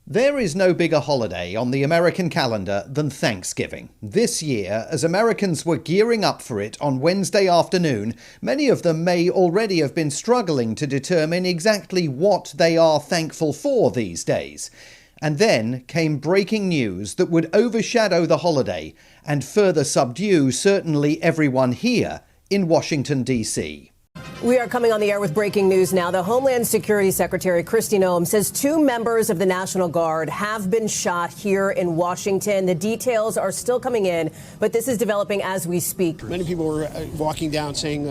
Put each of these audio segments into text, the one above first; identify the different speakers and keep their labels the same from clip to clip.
Speaker 1: There is no bigger holiday on the American calendar than Thanksgiving. This year, as Americans were gearing up for it on Wednesday afternoon, many of them may already have been struggling to determine exactly what they are thankful for these days. And then came breaking news that would overshadow the holiday and further subdue certainly everyone here in Washington, D.C.
Speaker 2: We are coming on the air with breaking news now. The Homeland Security Secretary Kristi Noem says 2 members of the National Guard have been shot here in Washington. The details are still coming in, but this is developing as we speak.
Speaker 3: Many people were walking down saying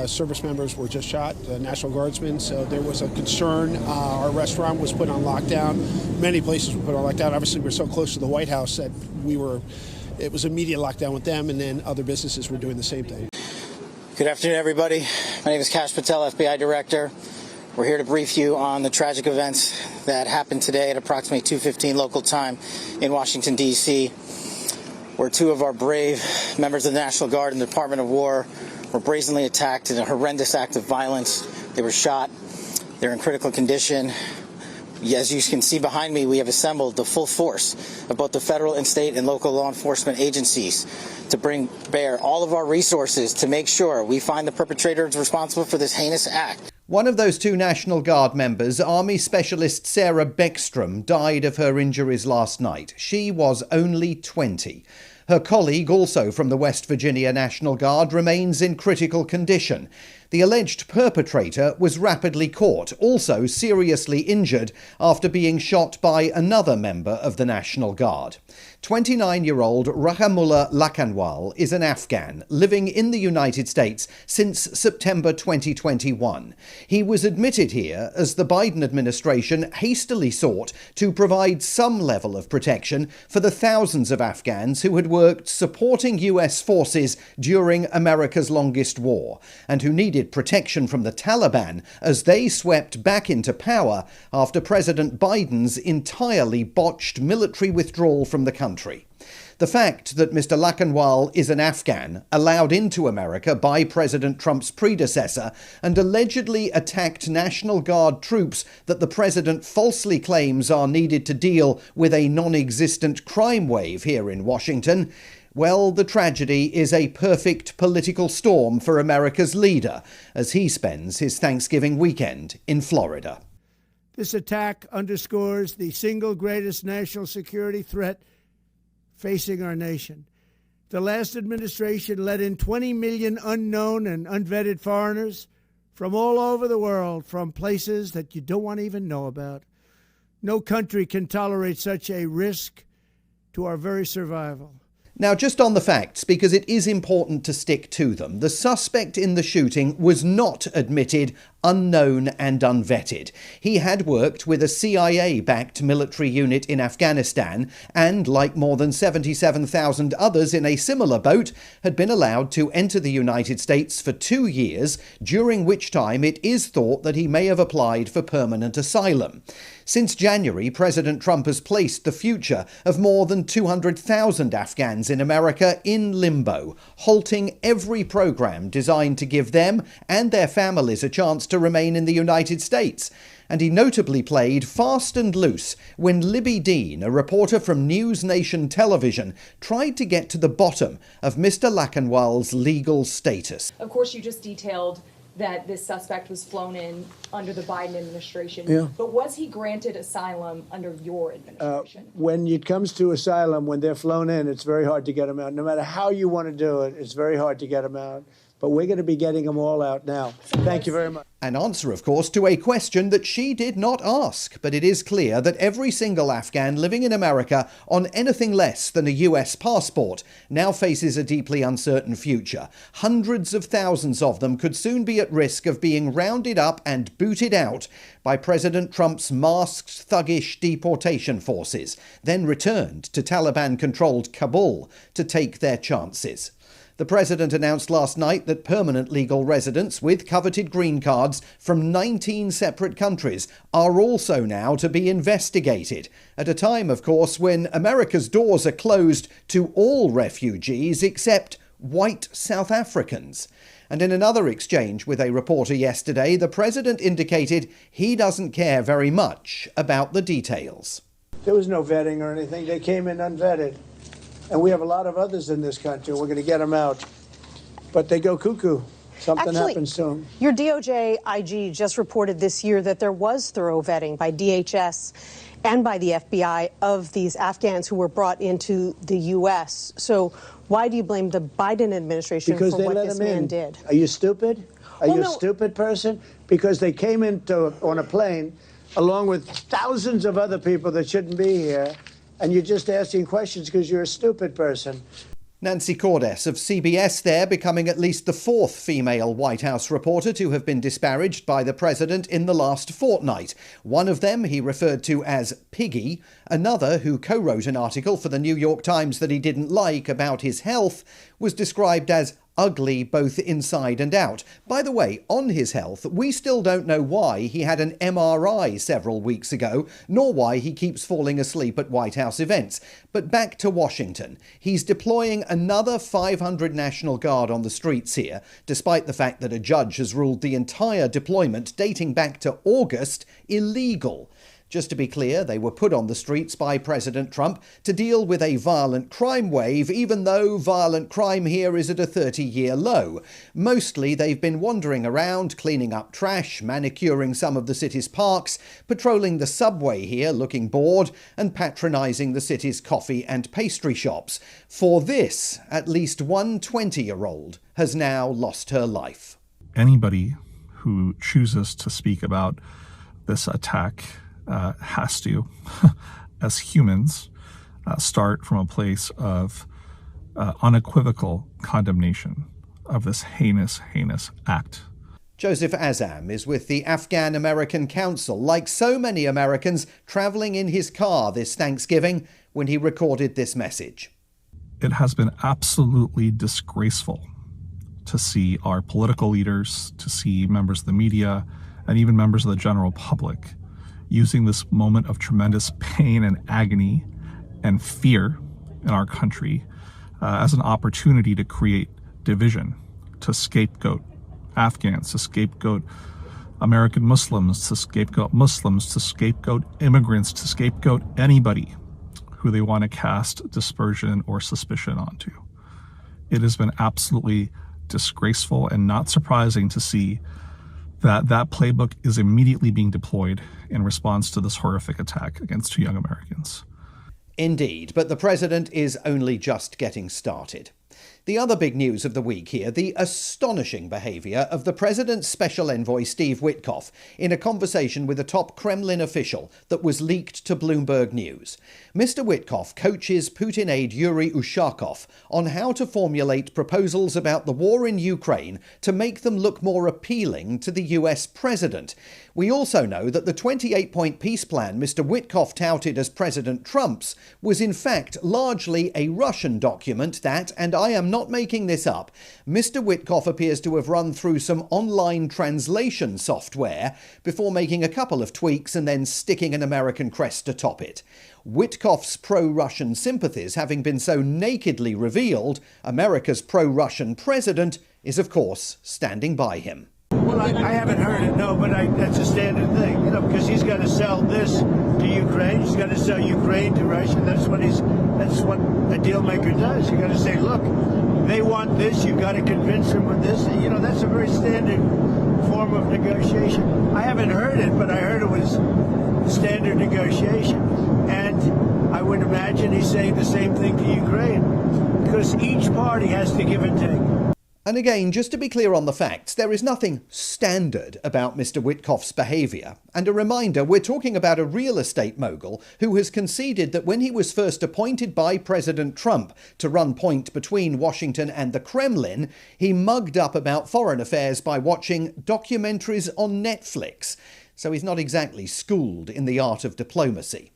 Speaker 3: service members were just shot, National Guardsmen, so there was a concern. Our restaurant was put on lockdown. Many places were put on lockdown. Obviously, we're so close to the White House that it was immediate lockdown with them, and then other businesses were doing the same thing.
Speaker 4: Good afternoon, everybody. My name is Kash Patel, FBI Director. We're here to brief you on the tragic events that happened today at approximately 2:15 local time in Washington, D.C., where 2 of our brave members of the National Guard and the Department of War were brazenly attacked in a horrendous act of violence. They were shot. They're in critical condition. As you can see behind me, we have assembled the full force of both the federal and state and local law enforcement agencies to bring bear all of our resources to make sure we find the perpetrators responsible for this heinous act.
Speaker 1: One of those 2 National Guard members, Army Specialist Sarah Beckstrom, died of her injuries last night. She was only 20. Her colleague, also from the West Virginia National Guard, remains in critical condition. The alleged perpetrator was rapidly caught, also seriously injured after being shot by another member of the National Guard. 29-year-old Rahimullah Lakhanwal is an Afghan living in the United States since September 2021. He was admitted here as the Biden administration hastily sought to provide some level of protection for the thousands of Afghans who had worked supporting US forces during America's longest war and who needed protection from the Taliban as they swept back into power after President Biden's entirely botched military withdrawal from the country. The fact that Mr. Lakhanwal is an Afghan, allowed into America by President Trump's predecessor, and allegedly attacked National Guard troops that the president falsely claims are needed to deal with a non-existent crime wave here in Washington, well, the tragedy is a perfect political storm for America's leader as he spends his Thanksgiving weekend in Florida.
Speaker 5: This attack underscores the single greatest national security threat facing our nation. The last administration let in 20 million unknown and unvetted foreigners from all over the world, from places that you don't want to even know about. No country can tolerate such a risk to our very survival.
Speaker 1: Now, just on the facts, because it is important to stick to them, the suspect in the shooting was not admitted unknown and unvetted. He had worked with a CIA-backed military unit in Afghanistan and, like more than 77,000 others in a similar boat, had been allowed to enter the United States for 2 years, during which time it is thought that he may have applied for permanent asylum. Since January, President Trump has placed the future of more than 200,000 Afghans in America in limbo, halting every program designed to give them and their families a chance to remain in the United States. And he notably played fast and loose when Libby Dean, a reporter from News Nation Television, tried to get to the bottom of Mr. Lakhanwal's legal status.
Speaker 6: Of course, you just detailed that this suspect was flown in under the Biden administration.
Speaker 5: Yeah.
Speaker 6: But was he granted asylum under your administration?
Speaker 5: When it comes to asylum, when they're flown in, it's very hard to get them out. No matter how you want to do it, it's very hard to get them out. But we're going to be getting them all out now. Thank you very much.
Speaker 1: An answer, of course, to a question that she did not ask. But it is clear that every single Afghan living in America on anything less than a US passport now faces a deeply uncertain future. Hundreds of thousands of them could soon be at risk of being rounded up and booted out by President Trump's masked, thuggish deportation forces, then returned to Taliban-controlled Kabul to take their chances. The president announced last night that permanent legal residents with coveted green cards from 19 separate countries are also now to be investigated, at a time, of course, when America's doors are closed to all refugees except white South Africans. And in another exchange with a reporter yesterday, the president indicated he doesn't care very much about the details.
Speaker 5: There was no vetting or anything. They came in unvetted. And we have a lot of others in this country. We're going to get them out. But they go cuckoo. Something happens to them.
Speaker 7: Your DOJ IG just reported this year that there was thorough vetting by DHS and by the FBI of these Afghans who were brought into the U.S. So why do you blame the Biden administration for what this man did?
Speaker 5: Are you stupid? Are you a stupid person? Because they came on a plane along with thousands of other people that shouldn't be here, and you're just asking questions because you're a stupid person.
Speaker 1: Nancy Cordes of CBS there, becoming at least the fourth female White House reporter to have been disparaged by the president in the last fortnight. One of them he referred to as Piggy, another, who co-wrote an article for the New York Times that he didn't like about his health, was described as ugly both inside and out. By the way, on his health, we still don't know why he had an MRI several weeks ago, nor why he keeps falling asleep at White House events. But back to Washington. He's deploying another 500 National Guard on the streets here, despite the fact that a judge has ruled the entire deployment dating back to August illegal. Just to be clear, they were put on the streets by President Trump to deal with a violent crime wave, even though violent crime here is at a 30-year low. Mostly they've been wandering around, cleaning up trash, manicuring some of the city's parks, patrolling the subway here looking bored, and patronising the city's coffee and pastry shops. For this, at least one 20-year-old has now lost her life.
Speaker 8: Anybody who chooses to speak about this attack has to, as humans, start from a place of unequivocal condemnation of this heinous act.
Speaker 1: Joseph Azam is with the Afghan-American Council, like so many Americans travelling in his car this Thanksgiving when he recorded this message.
Speaker 8: It has been absolutely disgraceful to see our political leaders, to see members of the media, and even members of the general public using this moment of tremendous pain and agony and fear in our country as an opportunity to create division, to scapegoat Afghans, to scapegoat American Muslims, to scapegoat immigrants, to scapegoat anybody who they want to cast dispersion or suspicion onto. It has been absolutely disgraceful and not surprising to see that playbook is immediately being deployed in response to this horrific attack against two young Americans.
Speaker 1: Indeed, but the president is only just getting started. The other big news of the week here, the astonishing behaviour of the president's special envoy Steve Witkoff in a conversation with a top Kremlin official that was leaked to Bloomberg News. Mr. Witkoff coaches Putin aide Yuri Ushakov on how to formulate proposals about the war in Ukraine to make them look more appealing to the US president. We also know that the 28-point peace plan Mr. Witkoff touted as President Trump's was in fact largely a Russian document that, and I am not making this up, Mr. Witkoff appears to have run through some online translation software before making a couple of tweaks and then sticking an American crest atop it. Witkoff's pro-Russian sympathies having been so nakedly revealed, America's pro-Russian president is of course standing by him.
Speaker 5: Well, I haven't heard it, no, but that's a standard thing, because he's got to sell this to Ukraine. He's got to sell Ukraine to Russia. That's what a deal maker does. You got to say, look, they want this. You got to convince them with this. That's a very standard form of negotiation. I haven't heard it, but I heard it was standard negotiation. And I would imagine he's saying the same thing to Ukraine, because each party has to give and take.
Speaker 1: And again, just to be clear on the facts, there is nothing standard about Mr. Witkoff's behaviour. And a reminder, we're talking about a real estate mogul who has conceded that when he was first appointed by President Trump to run point between Washington and the Kremlin, he mugged up about foreign affairs by watching documentaries on Netflix. So he's not exactly schooled in the art of diplomacy.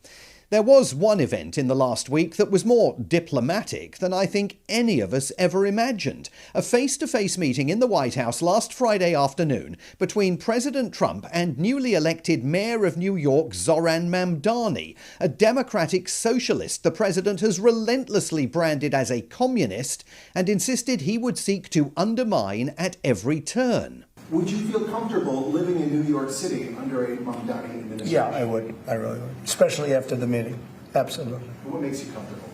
Speaker 1: There was one event in the last week that was more diplomatic than I think any of us ever imagined. A face-to-face meeting in the White House last Friday afternoon between President Trump and newly elected Mayor of New York Zohran Mamdani, a democratic socialist the president has relentlessly branded as a communist and insisted he would seek to undermine at every turn.
Speaker 9: Would you feel comfortable living in New York City under a Mamdani administration?
Speaker 5: Yeah, I would. I really would, especially after the meeting.
Speaker 10: Absolutely.
Speaker 9: What makes you comfortable?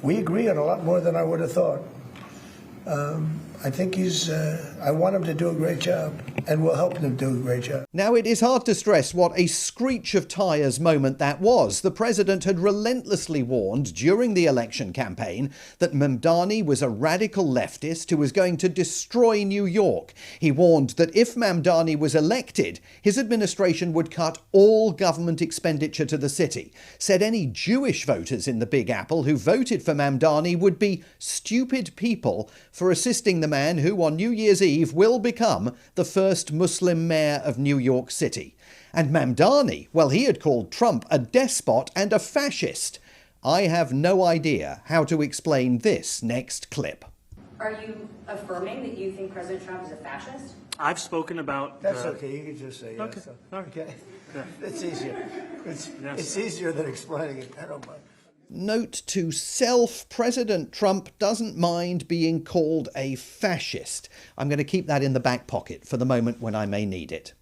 Speaker 10: We agree on a lot more than I would have thought. I think I want him to do a great job, and we'll help him do a great job.
Speaker 1: Now, it is hard to stress what a screech of tyres moment that was. The president had relentlessly warned during the election campaign that Mamdani was a radical leftist who was going to destroy New York. He warned that if Mamdani was elected, his administration would cut all government expenditure to the city. Said any Jewish voters in the Big Apple who voted for Mamdani would be stupid people for assisting the man who on New Year's Eve will become the first Muslim mayor of New York City. And Mamdani, well, he had called Trump a despot and a fascist. I have no idea how to explain this next clip.
Speaker 11: Are you affirming that you think President Trump is a fascist?
Speaker 12: I've spoken about...
Speaker 10: That's okay, you can just say yes.
Speaker 12: Okay. All right.
Speaker 10: Okay?
Speaker 12: Yeah.
Speaker 10: It's easier.
Speaker 12: Yes.
Speaker 10: It's easier than explaining it. I don't mind.
Speaker 1: Note to self, President Trump doesn't mind being called a fascist. I'm going to keep that in the back pocket for the moment when I may need it.